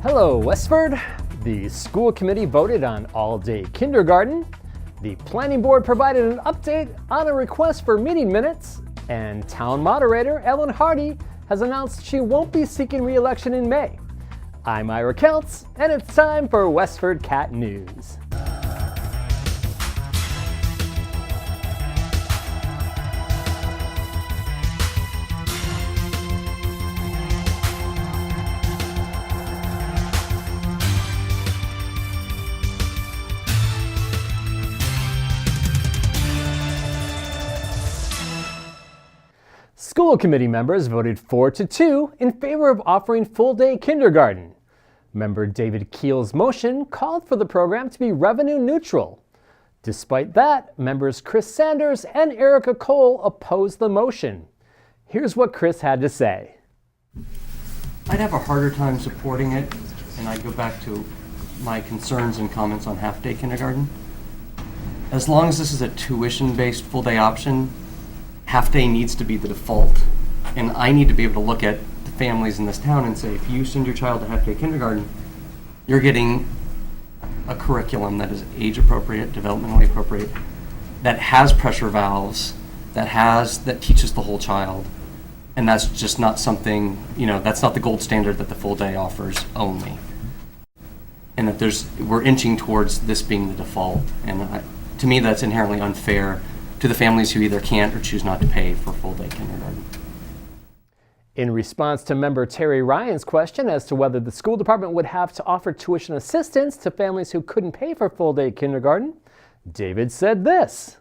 Hello, Westford. The school committee voted on all-day kindergarten. The planning board provided an update on a request for meeting minutes. And Town Moderator Ellen Harde has announced she won't be seeking re-election in May. I'm Ira Keltz, and it's time for WestfordCAT News. School committee members voted 4-2 in favor of offering full-day kindergarten. Member David Keel's motion called for the program to be revenue neutral. Despite that, members Chris Sanders and Erica Cole opposed the motion. Here's what Chris had to say. I'd have a harder time supporting it, and I'd go back to my concerns and comments on half-day kindergarten. As long as this is a tuition-based full-day option, half-day needs to be the default, and I need to be able to look at the families in this town and say, if you send your child to half-day kindergarten, you're getting a curriculum that is age-appropriate, developmentally appropriate, that has pressure valves, that teaches the whole child, and that's just not something, that's not the gold standard that the full day offers only. And that we're inching towards this being the default, and to me that's inherently unfair to the families who either can't or choose not to pay for full-day kindergarten. In response to member Terry Ryan's question as to whether the school department would have to offer tuition assistance to families who couldn't pay for full-day kindergarten, David said this.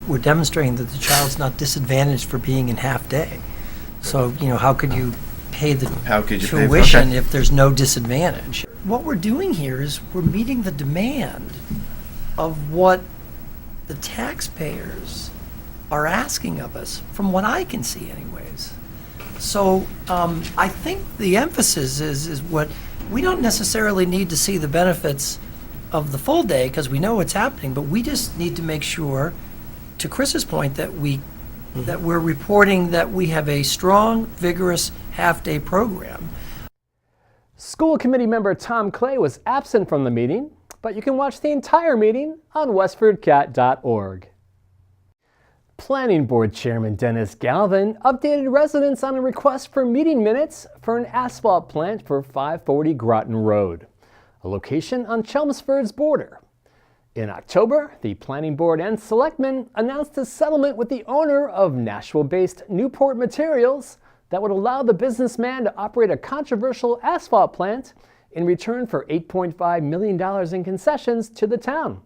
We're demonstrating that the child's not disadvantaged for being in half-day. So, how could you pay the tuition if there's no disadvantage? What we're doing here is we're meeting the demand of what the taxpayers are asking of us, from what I can see anyways. So I think the emphasis is what we don't necessarily need to see the benefits of the full day because we know what's happening, but we just need to make sure, to Chris's point, that that we're reporting that we have a strong, vigorous half-day program. School committee member Tom Clay was absent from the meeting, but you can watch the entire meeting on WestfordCAT.org. Planning Board Chairman Dennis Galvin updated residents on a request for meeting minutes for an asphalt plant for 540 Groton Road, a location on Chelmsford's border. In October, the Planning Board and Selectmen announced a settlement with the owner of Nashville-based Newport Materials that would allow the businessman to operate a controversial asphalt plant in return for $8.5 million in concessions to the town.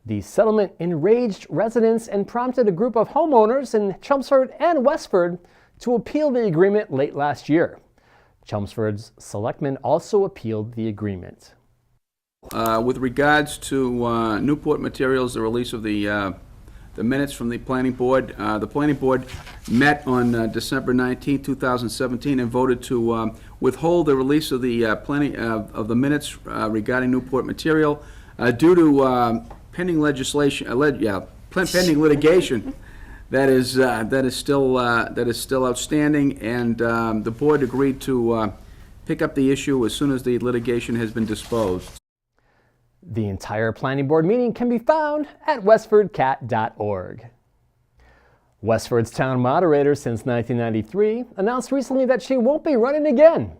The settlement enraged residents and prompted a group of homeowners in Chelmsford and Westford to appeal the agreement late last year. Chelmsford's selectmen also appealed the agreement. With regards to Newport Materials, the release of the minutes from the Planning Board. The Planning Board met on December 19, 2017 and voted to withhold the release of the of the minutes regarding Newport Material due to pending legislation, pending litigation that is still outstanding, and the board agreed to pick up the issue as soon as the litigation has been disposed. The entire Planning Board meeting can be found at WestfordCAT.org. Westford's town moderator since 1993 announced recently that she won't be running again.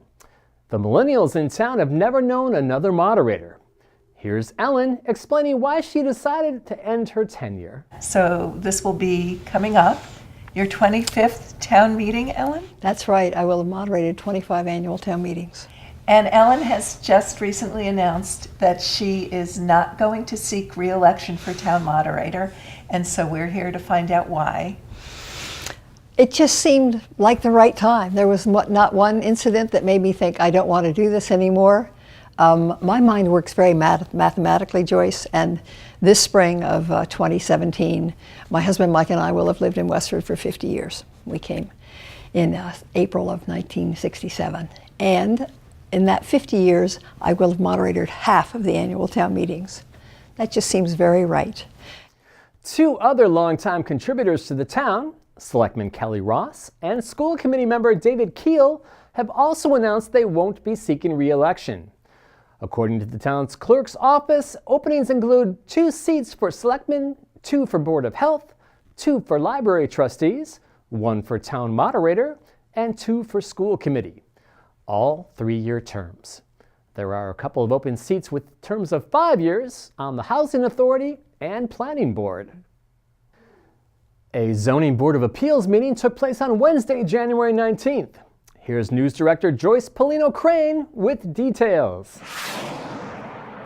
The millennials in town have never known another moderator. Here's Ellen explaining why she decided to end her tenure. So this will be coming up, your 25th town meeting, Ellen? That's right. I will have moderated 25 annual town meetings. And Ellen has just recently announced that she is not going to seek re-election for town moderator, and so we're here to find out why. It just seemed like the right time. There was not one incident that made me think I don't want to do this anymore. My mind works very mathematically, Joyce, and this spring of 2017, my husband Mike and I will have lived in Westford for 50 years. We came in April of 1967, and in that 50 years, I will have moderated half of the annual town meetings. That just seems very right. Two other longtime contributors to the town, Selectman Kelly Ross and school committee member David Keel, have also announced they won't be seeking re-election. According to the town's clerk's office, openings include 2 seats for selectmen, 2 for Board of Health, 2 for library trustees, 1 for town moderator, and 2 for school committee, all 3-year terms. There are a couple of open seats with terms of 5 years on the Housing Authority and Planning Board. A Zoning Board of Appeals meeting took place on Wednesday, January 19th. Here's News Director Joyce Polino-Crane with details.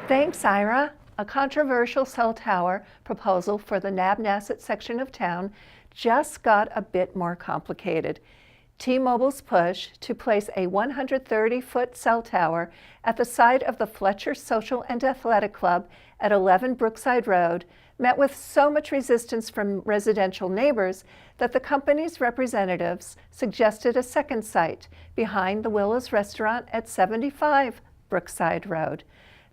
Thanks, Ira. A controversial cell tower proposal for the Nabnasset section of town just got a bit more complicated. T-Mobile's push to place a 130-foot cell tower at the site of the Fletcher Social and Athletic Club at 11 Brookside Road met with so much resistance from residential neighbors that the company's representatives suggested a second site behind the Willow's Restaurant at 75 Brookside Road.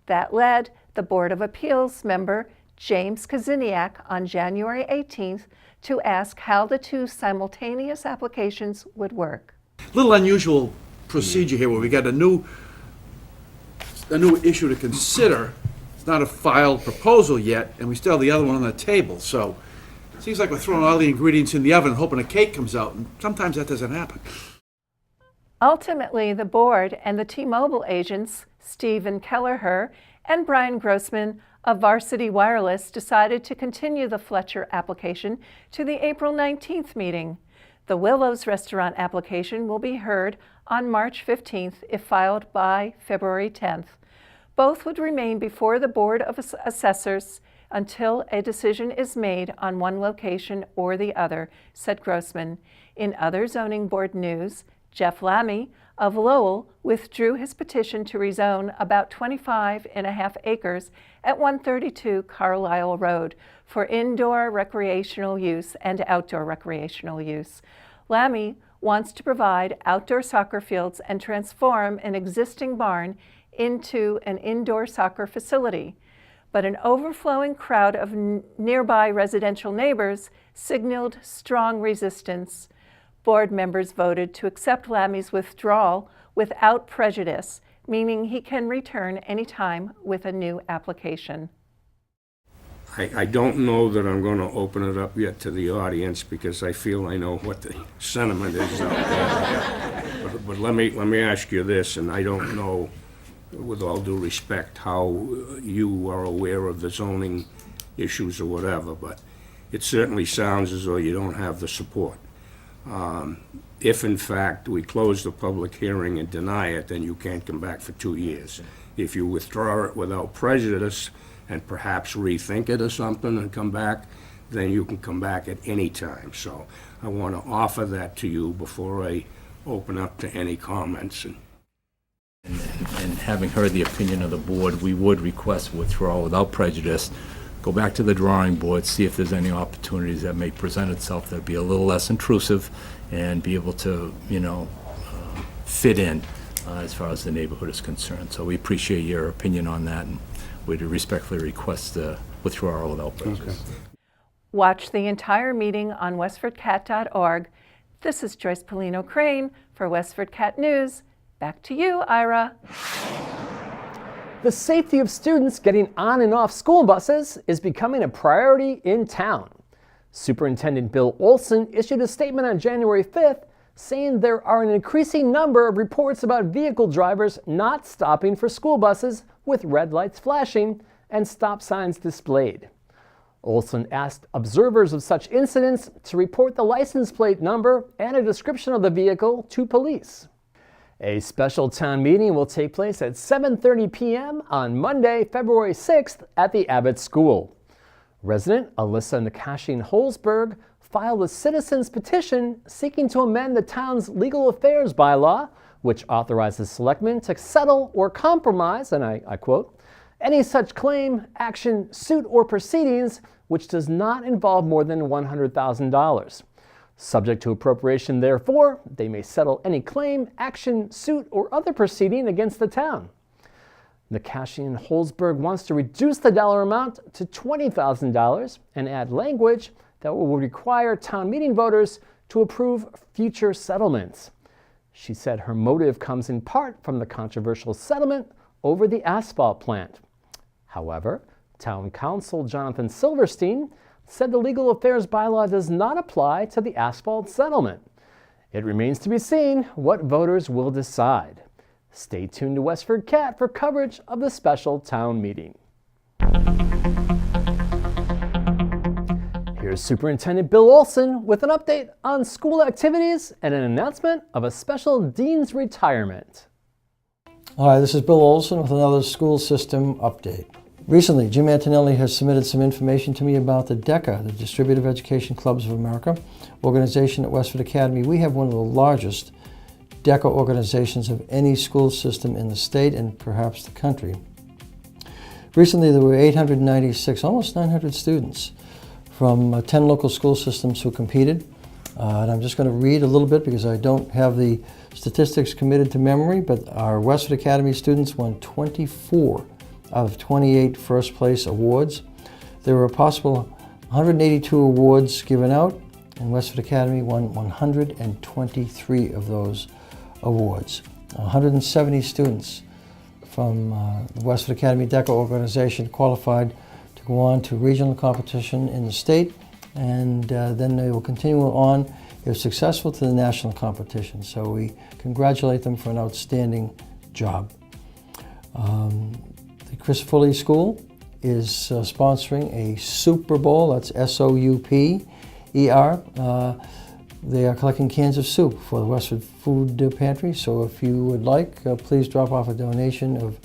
That led the Board of Appeals member James Kaziniak on January 18th to ask how the 2 simultaneous applications would work. Little unusual procedure here where we got a new issue to consider. It's not a filed proposal yet, and we still have the other one on the table. So it seems like we're throwing all the ingredients in the oven hoping a cake comes out, and sometimes that doesn't happen. Ultimately, the board and the T-Mobile agents, Stephen Kelleher and Brian Grossman of Varsity Wireless, decided to continue the Fletcher application to the April 19th meeting. The Willow's Restaurant application will be heard on March 15th if filed by February 10th. Both would remain before the Board of Assessors until a decision is made on one location or the other, said Grossman. In other zoning board news, Jeff Lammy of Lowell withdrew his petition to rezone about 25.5 acres at 132 Carlisle Road for indoor recreational use and outdoor recreational use. Lammy wants to provide outdoor soccer fields and transform an existing barn into an indoor soccer facility. But an overflowing crowd of nearby residential neighbors signaled strong resistance. Board members voted to accept Lammy's withdrawal without prejudice, meaning he can return anytime with a new application. I don't know that I'm going to open it up yet to the audience because I feel I know what the sentiment is out there. But let me ask you this, and I don't know, with all due respect, how you are aware of the zoning issues or whatever, but it certainly sounds as though you don't have the support. If in fact we close the public hearing and deny it, then you can't come back for 2 years. If you withdraw it without prejudice and perhaps rethink it or something and come back, then you can come back at any time. So I want to offer that to you before I open up to any comments. And having heard the opinion of the board, we would request withdrawal without prejudice, go back to the drawing board, see if there's any opportunities that may present itself that'd be a little less intrusive and be able to, fit in as far as the neighborhood is concerned. So we appreciate your opinion on that, and we'd respectfully request the withdrawal without prejudice. Okay. Watch the entire meeting on WestfordCAT.org. This is Joyce Polino-Crane for WestfordCAT News. Back to you, Ira. The safety of students getting on and off school buses is becoming a priority in town. Superintendent Bill Olsen issued a statement on January 5th saying there are an increasing number of reports about vehicle drivers not stopping for school buses with red lights flashing and stop signs displayed. Olsen asked observers of such incidents to report the license plate number and a description of the vehicle to police. A special town meeting will take place at 7:30 p.m. on Monday, February 6th at the Abbott School. Resident Alyssa Nakashin-Holzberg filed a citizen's petition seeking to amend the town's legal affairs bylaw, which authorizes selectmen to settle or compromise, and I quote, any such claim, action, suit, or proceedings which does not involve more than $100,000. Subject to appropriation, therefore, they may settle any claim, action, suit, or other proceeding against the town. Nakashin-Holzberg wants to reduce the dollar amount to $20,000 and add language that will require town meeting voters to approve future settlements. She said her motive comes in part from the controversial settlement over the asphalt plant. However, Town Council Jonathan Silverstein said the legal affairs bylaw does not apply to the asphalt settlement. It remains to be seen what voters will decide. Stay tuned to WestfordCAT for coverage of the special town meeting. Here's Superintendent Bill Olsen with an update on school activities and an announcement of a special dean's retirement. Hi, this is Bill Olsen with another school system update. Recently, Jim Antonelli has submitted some information to me about the DECA, the Distributive Education Clubs of America organization at Westford Academy. We have one of the largest DECA organizations of any school system in the state and perhaps the country. Recently, there were 896, almost 900 students from 10 local school systems who competed. And I'm just going to read a little bit because I don't have the statistics committed to memory, but our Westford Academy students won 24 out of 28 first place awards. There were a possible 182 awards given out, and Westford Academy won 123 of those awards. 170 students from the Westford Academy DECA organization qualified to go on to regional competition in the state, and then they will continue on, if successful, to the national competition. So we congratulate them for an outstanding job. The Chris Foley School is sponsoring a Super Bowl, that's S-O-U-P-E-R. They are collecting cans of soup for the Westford Food Pantry, so if you would like, please drop off a donation of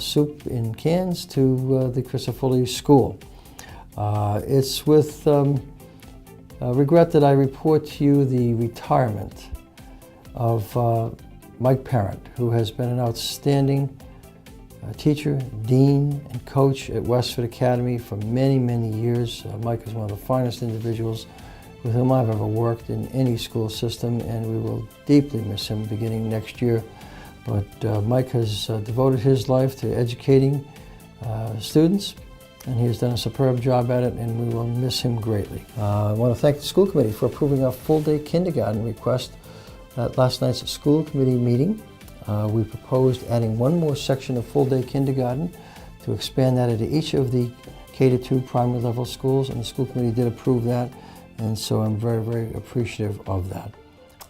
soup in cans to the Chris Foley School. It's with regret that I report to you the retirement of Mike Parent, who has been an outstanding teacher, dean, and coach at Westford Academy for many, many years. Mike is one of the finest individuals with whom I've ever worked in any school system, and we will deeply miss him beginning next year. But Mike has devoted his life to educating students, and he has done a superb job at it, and we will miss him greatly. I want to thank the school committee for approving our full-day kindergarten request at last night's school committee meeting. We proposed adding one more section of full-day kindergarten to expand that into each of the K-2 primary level schools, and the school committee did approve that, and so I'm very, very appreciative of that.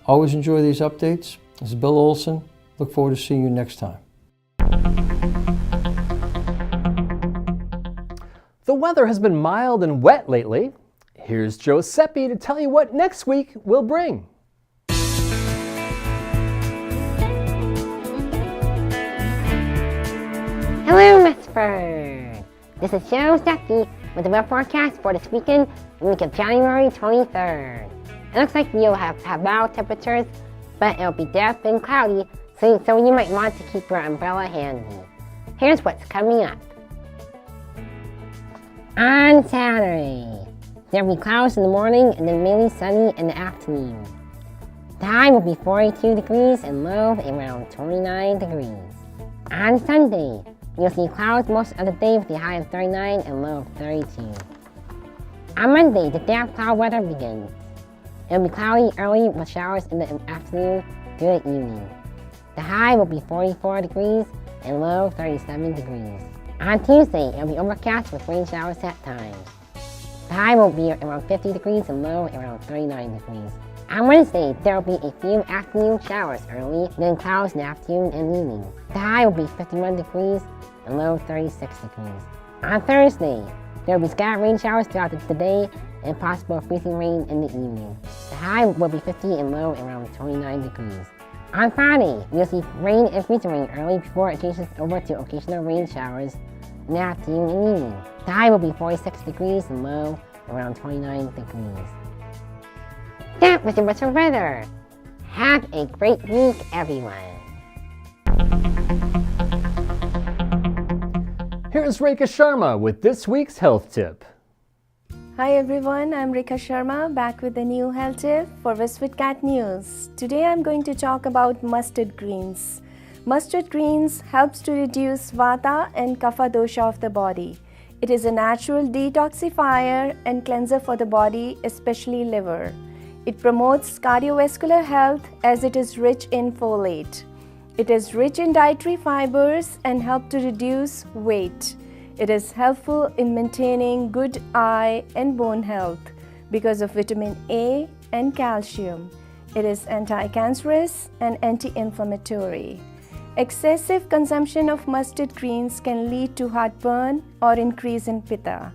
Always enjoy these updates. This is Bill Olsen. Look forward to seeing you next time. The weather has been mild and wet lately. Here's Joe Seppi to tell you what next week will bring. Hello, Westford! This is Joe Seppi with the weather forecast for this weekend, the week of January 23rd. It looks like we'll have mild temperatures, but it'll be damp and cloudy, so you might want to keep your umbrella handy. Here's what's coming up. On Saturday, there will be clouds in the morning and then mainly sunny in the afternoon. The high will be 42 degrees and low around 29 degrees. On Sunday, you'll see clouds most of the day with the high of 39 and low of 32. On Monday, the damp cloud weather begins. It will be cloudy early with showers in the afternoon through the evening. The high will be 44 degrees and low 37 degrees. On Tuesday, it will be overcast with rain showers at times. The high will be around 50 degrees and low around 39 degrees. On Wednesday, there will be a few afternoon showers early, then clouds in the afternoon and evening. The high will be 51 degrees and low 36 degrees. On Thursday, there will be scattered rain showers throughout the day and possible freezing rain in the evening. The high will be 50 and low around 29 degrees. On Friday, we'll see rain and freezing rain early before it changes over to occasional rain showers in the afternoon and evening. The high will be 46 degrees and low around 29 degrees. That was the Western weather. Have a great week, everyone. Here's Rekha Sharma with this week's health tip. Hi everyone, I'm Rekha Sharma back with a new health tip for WestfordCAT News. Today I'm going to talk about mustard greens. Mustard greens helps to reduce vata and kapha dosha of the body. It is a natural detoxifier and cleanser for the body, especially liver. It promotes cardiovascular health as it is rich in folate. It is rich in dietary fibers and helps to reduce weight. It is helpful in maintaining good eye and bone health because of vitamin A and calcium. It is anti-cancerous and anti-inflammatory. Excessive consumption of mustard greens can lead to heartburn or increase in pitta.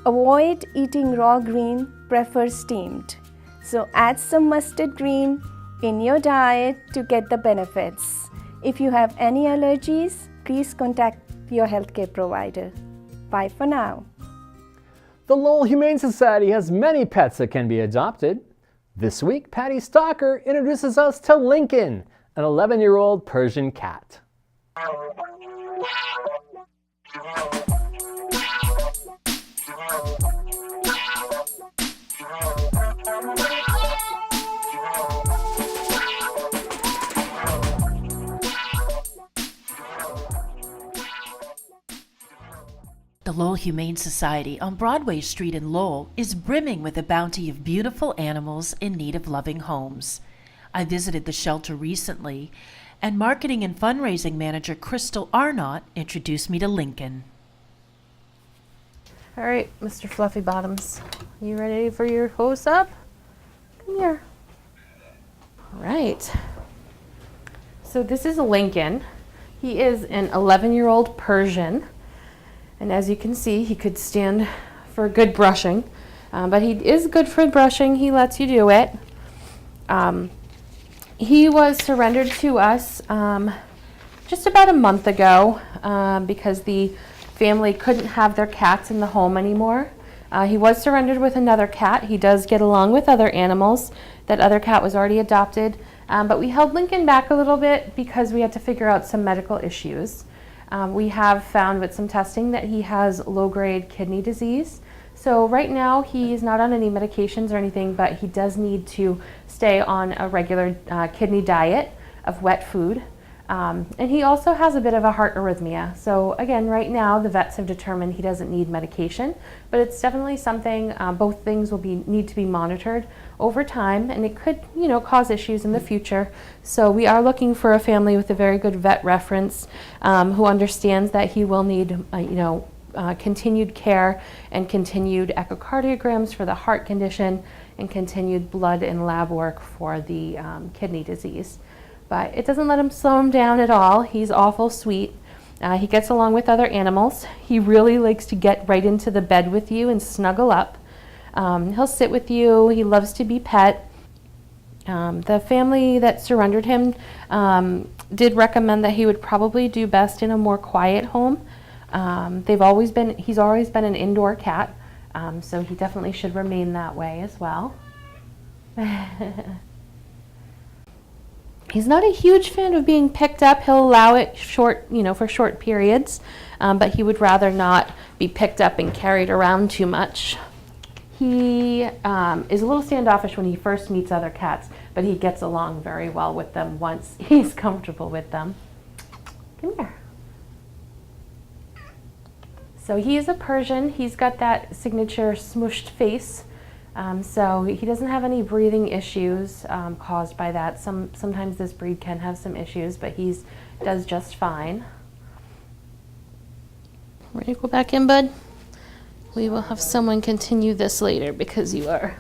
Avoid eating raw green, prefer steamed. So add some mustard green in your diet to get the benefits. If you have any allergies, please contact your healthcare provider. Bye for now. The Lowell Humane Society has many pets that can be adopted. This week, Patty Stalker introduces us to Lincoln, an 11-year-old Persian cat. The Lowell Humane Society on Broadway Street in Lowell is brimming with a bounty of beautiful animals in need of loving homes. I visited the shelter recently, and marketing and fundraising manager Crystal Arnott introduced me to Lincoln. All right, Mr. Fluffy Bottoms, you ready for your close-up? Come here. All right. So this is Lincoln. He is an 11-year-old Persian. And as you can see, he could stand for good brushing, but he is good for brushing. He lets you do it. He was surrendered to us just about a month ago because the family couldn't have their cats in the home anymore. He was surrendered with another cat. He does get along with other animals. That other cat was already adopted, but we held Lincoln back a little bit because we had to figure out some medical issues. We have found with some testing that he has low-grade kidney disease. So right now he's not on any medications or anything, but he does need to stay on a regular kidney diet of wet food. And he also has a bit of a heart arrhythmia. So again, right now the vets have determined he doesn't need medication, but it's definitely something, both things will need to be monitored over time, and it could, cause issues in the future. So we are looking for a family with a very good vet reference who understands that he will need, continued care and continued echocardiograms for the heart condition and continued blood and lab work for the kidney disease. But it doesn't let him slow him down at all. He's awful sweet. He gets along with other animals. He really likes to get right into the bed with you and snuggle up. He'll sit with you. He loves to be pet. The family that surrendered him did recommend that he would probably do best in a more quiet home. He's always been an indoor cat, so he definitely should remain that way as well. He's not a huge fan of being picked up. He'll allow it for short periods, but he would rather not be picked up and carried around too much. He is a little standoffish when he first meets other cats, but he gets along very well with them once he's comfortable with them. Come here. So he is a Persian. He's got that signature smooshed face. So he doesn't have any breathing issues caused by that. Sometimes this breed can have some issues, but he does just fine. Ready to go back in, bud? We will have someone continue this later because you are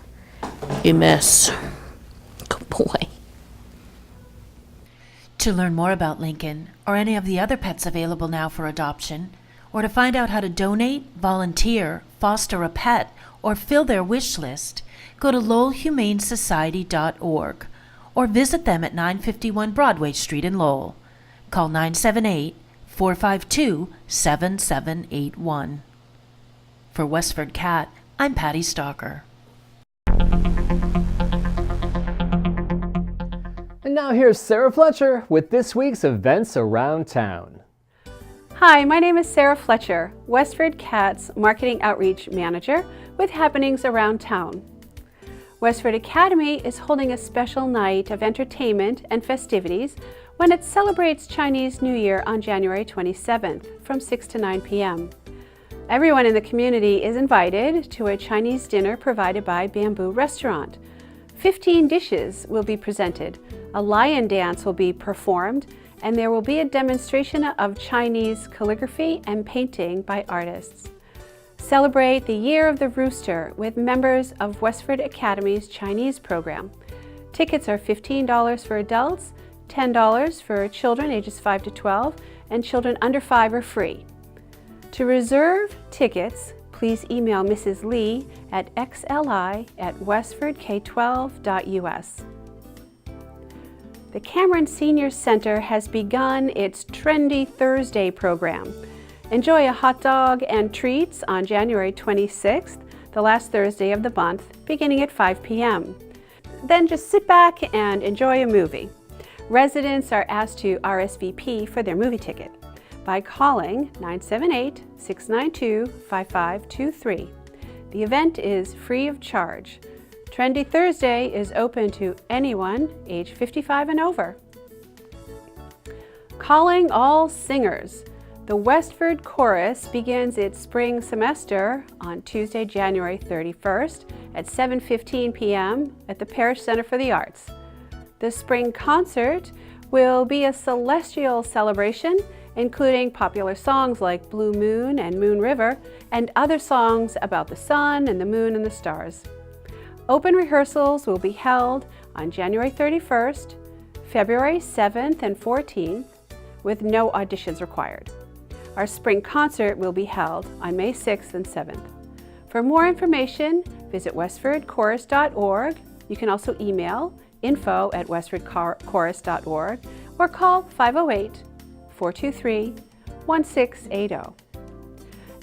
a mess. Good boy. To learn more about Lincoln or any of the other pets available now for adoption, or to find out how to donate, volunteer, foster a pet, or fill their wish list, go to lowellhumanesociety.org or visit them at 951 Broadway Street in Lowell. Call 978-452-7781. For WestfordCAT, I'm Patty Stalker. And now here's Sarah Fletcher with this week's events around town. Hi, my name is Sarah Fletcher, WestfordCAT's Marketing Outreach Manager with happenings around town. Westford Academy is holding a special night of entertainment and festivities when it celebrates Chinese New Year on January 27th from 6 to 9 p.m. Everyone in the community is invited to a Chinese dinner provided by Bamboo Restaurant. 15 dishes will be presented. A lion dance will be performed, and there will be a demonstration of Chinese calligraphy and painting by artists. Celebrate the Year of the Rooster with members of Westford Academy's Chinese program. Tickets are $15 for adults, $10 for children ages 5 to 12, and children under 5 are free. To reserve tickets, please email Mrs. Lee at xli@westfordk12.us. The Cameron Senior Center has begun its Trendy Thursday program. Enjoy a hot dog and treats on January 26th, the last Thursday of the month, beginning at 5 p.m. Then just sit back and enjoy a movie. Residents are asked to RSVP for their movie ticket by calling 978-692-5523. The event is free of charge. Trendy Thursday is open to anyone age 55 and over. Calling all singers. The Westford Chorus begins its spring semester on Tuesday, January 31st at 7:15 p.m. at the Parish Center for the Arts. The spring concert will be a celestial celebration, including popular songs like Blue Moon and Moon River, and other songs about the sun and the moon and the stars. Open rehearsals will be held on January 31st, February 7th and 14th, with no auditions required. Our spring concert will be held on May 6th and 7th. For more information, visit westfordchorus.org. You can also email info@westfordchorus.org or call 508-423-1680.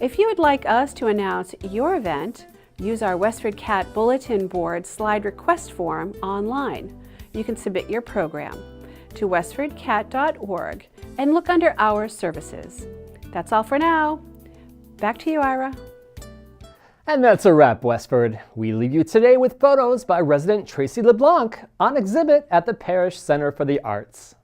If you would like us to announce your event, use our WestfordCAT bulletin board slide request form online. You can submit your program to westfordcat.org and look under Our Services. That's all for now. Back to you, Ira. And that's a wrap, Westford. We leave you today with photos by resident Tracy LeBlanc on exhibit at the Parish Center for the Arts.